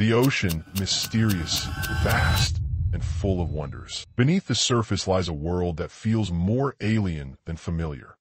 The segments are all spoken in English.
The ocean, mysterious, vast, and full of wonders. Beneath the surface lies a world that feels more alien than familiar,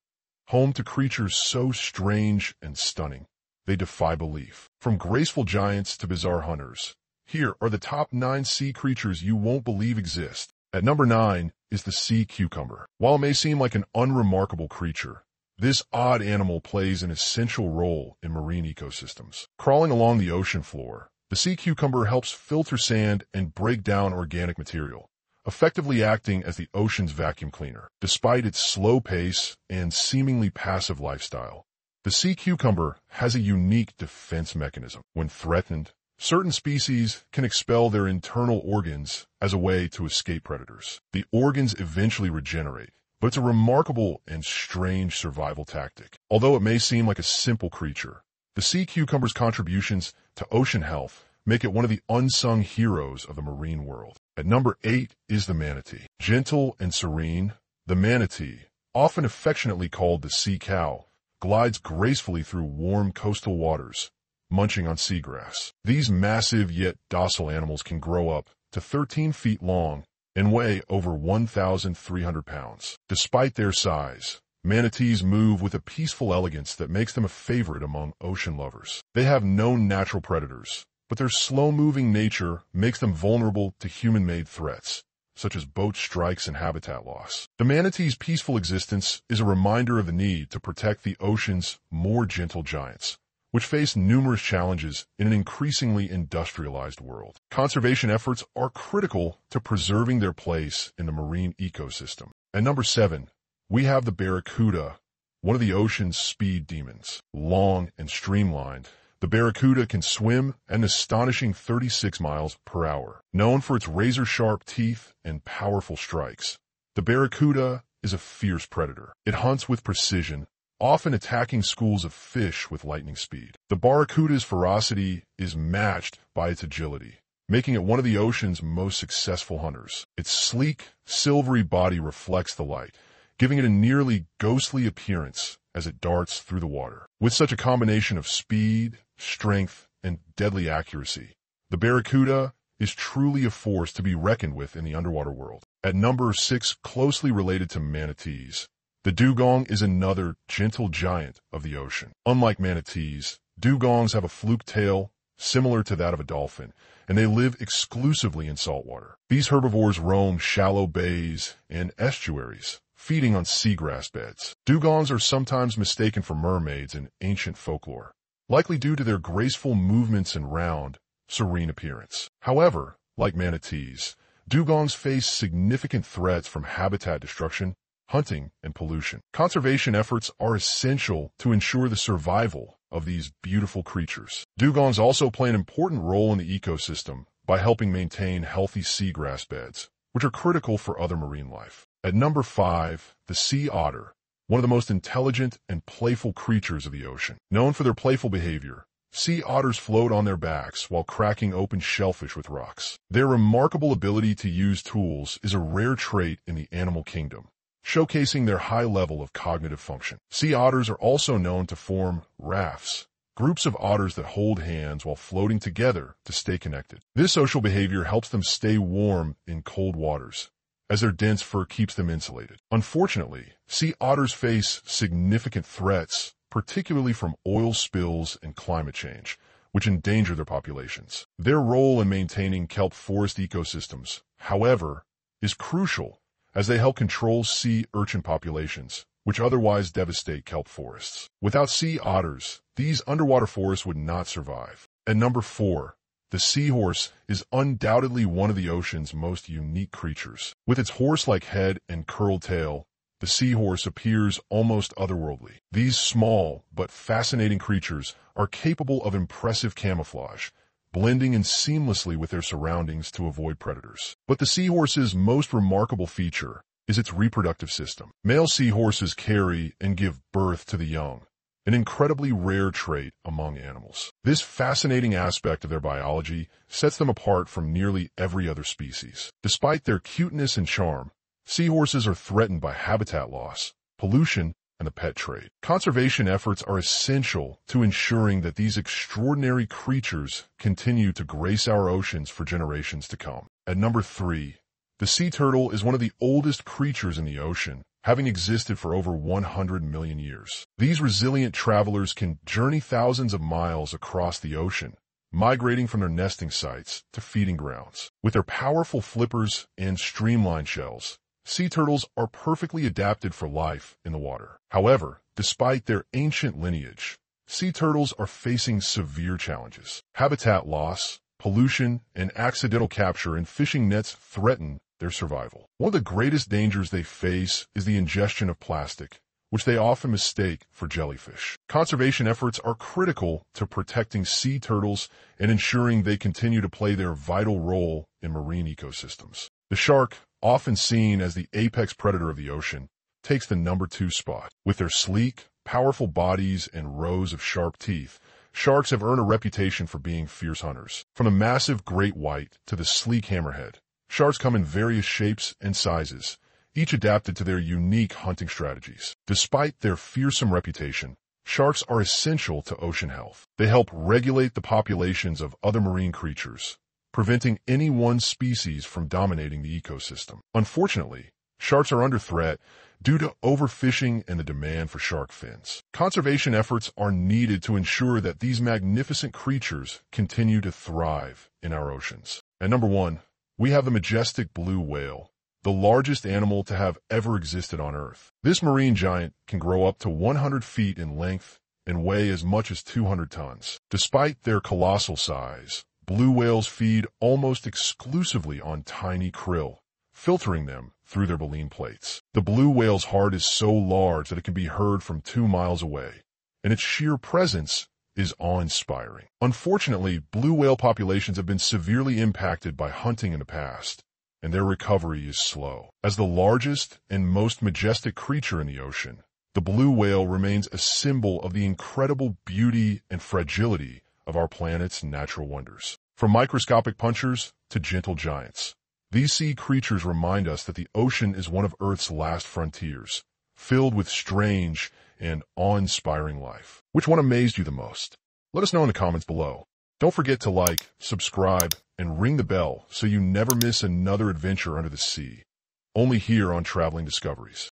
home to creatures so strange and stunning, they defy belief. From graceful giants to bizarre hunters, here are the top 9 sea creatures you won't believe exist. At number 9 is the sea cucumber. While it may seem like an unremarkable creature, this odd animal plays an essential role in marine ecosystems. Crawling along the ocean floor, the sea cucumber helps filter sand and break down organic material, effectively acting as the ocean's vacuum cleaner. Despite its slow pace and seemingly passive lifestyle, the sea cucumber has a unique defense mechanism. When threatened, certain species can expel their internal organs as a way to escape predators. The organs eventually regenerate, but it's a remarkable and strange survival tactic. Although it may seem like a simple creature, the sea cucumber's contributions to ocean health make it one of the unsung heroes of the marine world. At number 8 is the manatee. Gentle and serene, the manatee, often affectionately called the sea cow, glides gracefully through warm coastal waters, munching on seagrass. These massive yet docile animals can grow up to 13 feet long and weigh over 1,300 pounds. Despite their size, manatees move with a peaceful elegance that makes them a favorite among ocean lovers. They have no natural predators, but their slow-moving nature makes them vulnerable to human-made threats, such as boat strikes and habitat loss. The manatee's peaceful existence is a reminder of the need to protect the ocean's more gentle giants, which face numerous challenges in an increasingly industrialized world. Conservation efforts are critical to preserving their place in the marine ecosystem. At number 7, we have the barracuda, one of the ocean's speed demons. Long and streamlined, the barracuda can swim at an astonishing 36 miles per hour. Known for its razor-sharp teeth and powerful strikes, the barracuda is a fierce predator. It hunts with precision, often attacking schools of fish with lightning speed. The barracuda's ferocity is matched by its agility, making it one of the ocean's most successful hunters. Its sleek, silvery body reflects the light, giving it a nearly ghostly appearance as it darts through the water. With such a combination of speed, strength, and deadly accuracy, the barracuda is truly a force to be reckoned with in the underwater world. At number 6, closely related to manatees, the dugong is another gentle giant of the ocean. Unlike manatees, dugongs have a fluke tail similar to that of a dolphin, and they live exclusively in saltwater. These herbivores roam shallow bays and estuaries, feeding on seagrass beds. Dugongs are sometimes mistaken for mermaids in ancient folklore, likely due to their graceful movements and round, serene appearance. However, like manatees, dugongs face significant threats from habitat destruction, hunting, and pollution. Conservation efforts are essential to ensure the survival of these beautiful creatures. Dugongs also play an important role in the ecosystem by helping maintain healthy seagrass beds, which are critical for other marine life. At number 5, the sea otter, one of the most intelligent and playful creatures of the ocean. Known for their playful behavior, sea otters float on their backs while cracking open shellfish with rocks. Their remarkable ability to use tools is a rare trait in the animal kingdom, showcasing their high level of cognitive function. Sea otters are also known to form rafts, groups of otters that hold hands while floating together to stay connected. This social behavior helps them stay warm in cold waters, as their dense fur keeps them insulated. Unfortunately, sea otters face significant threats, particularly from oil spills and climate change, which endanger their populations. Their role in maintaining kelp forest ecosystems, however, is crucial, as they help control sea urchin populations, which otherwise devastate kelp forests. Without sea otters, these underwater forests would not survive. At number 4, the seahorse is undoubtedly one of the ocean's most unique creatures. With its horse-like head and curled tail, the seahorse appears almost otherworldly. These small but fascinating creatures are capable of impressive camouflage, blending in seamlessly with their surroundings to avoid predators. But the seahorse's most remarkable feature is its reproductive system. Male seahorses carry and give birth to the young, an incredibly rare trait among animals. This fascinating aspect of their biology sets them apart from nearly every other species. Despite their cuteness and charm, seahorses are threatened by habitat loss, pollution, and the pet trade. Conservation efforts are essential to ensuring that these extraordinary creatures continue to grace our oceans for generations to come. At number 3, the sea turtle is one of the oldest creatures in the ocean, having existed for over 100 million years. These resilient travelers can journey thousands of miles across the ocean, migrating from their nesting sites to feeding grounds. With their powerful flippers and streamlined shells, sea turtles are perfectly adapted for life in the water. However, despite their ancient lineage, sea turtles are facing severe challenges. Habitat loss, pollution, and accidental capture in fishing nets threaten their survival. One of the greatest dangers they face is the ingestion of plastic, which they often mistake for jellyfish. Conservation efforts are critical to protecting sea turtles and ensuring they continue to play their vital role in marine ecosystems. The shark, often seen as the apex predator of the ocean, takes the number 2 spot. With their sleek, powerful bodies and rows of sharp teeth, sharks have earned a reputation for being fierce hunters. From the massive great white to the sleek hammerhead, sharks come in various shapes and sizes, each adapted to their unique hunting strategies. Despite their fearsome reputation, sharks are essential to ocean health. They help regulate the populations of other marine creatures, preventing any one species from dominating the ecosystem. Unfortunately, sharks are under threat due to overfishing and the demand for shark fins. Conservation efforts are needed to ensure that these magnificent creatures continue to thrive in our oceans. At number 1, we have the majestic blue whale, the largest animal to have ever existed on Earth. This marine giant can grow up to 100 feet in length and weigh as much as 200 tons. Despite their colossal size, blue whales feed almost exclusively on tiny krill, filtering them through their baleen plates. The blue whale's heart is so large that it can be heard from 2 miles away, and its sheer presence is awe-inspiring. Unfortunately, blue whale populations have been severely impacted by hunting in the past, and their recovery is slow. As the largest and most majestic creature in the ocean, the blue whale remains a symbol of the incredible beauty and fragility of our planet's natural wonders. From microscopic punchers to gentle giants, these sea creatures remind us that the ocean is one of Earth's last frontiers, filled with strange and awe-inspiring life. Which one amazed you the most? Let us know in the comments below. Don't forget to like, subscribe, and ring the bell so you never miss another adventure under the sea. Only here on Traveling Discoveries.